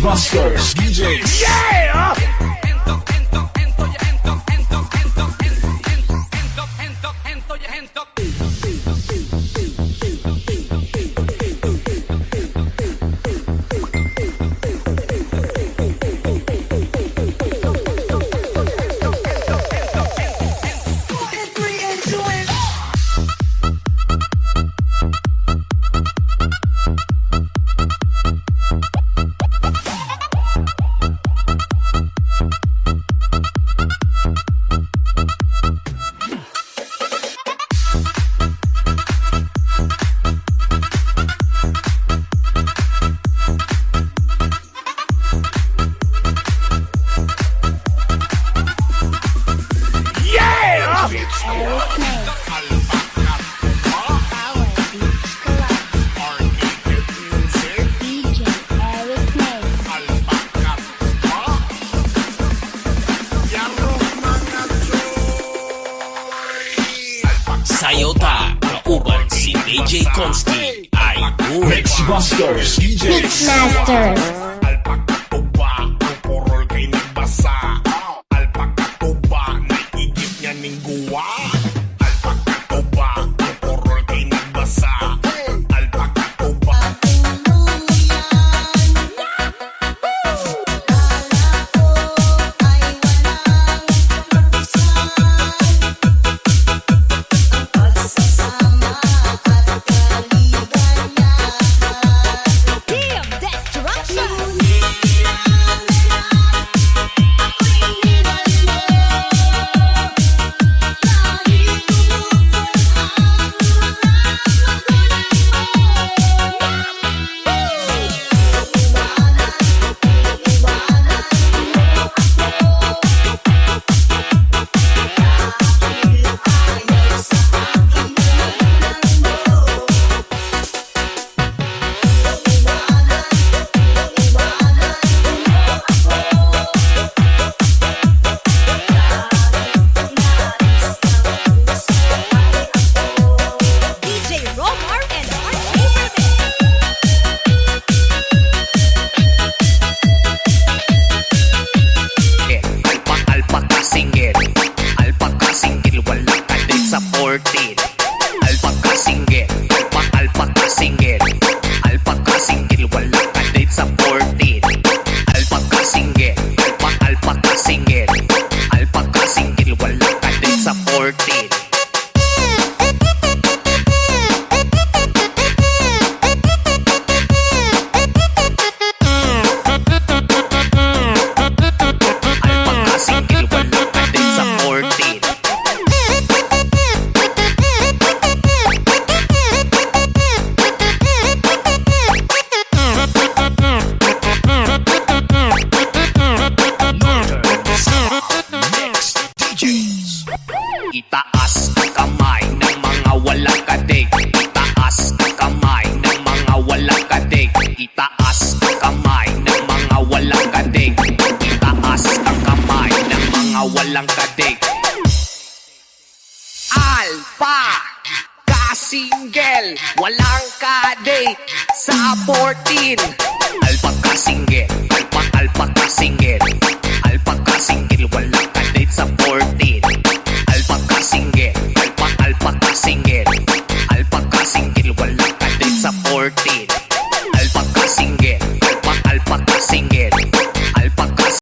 Mixbusters DJs. Yeah! Sayota, kauban si DJ Konski ay Mixbusters DJs. Mixmasters. Alpaka to ba? Ang porol kay nagbasa. Alpaka to ba? Naigip niya ning guwa. Alpaka to ba? Ang porol kay nagbasa. Alpaka to ba? Alpaka single, alpaka single, alpaka single, wala ka date sa 14. Alpaka single, alpaka single, alpaka single, wala ka date sa 14. Alpaka single, wala ka date sa 14. Itaas ang kamay ng mga walang kadig. Itaas ang kamay ng mga walang kadig. Itaas ang kamay ng mga walang kadig. Itaas ang kamay ng mga walang kadig. Alpha ka-single, walang kadig sa 14. Alpha ka-single, alpha ka-single, alpha ka-single, walang kadig sa 14.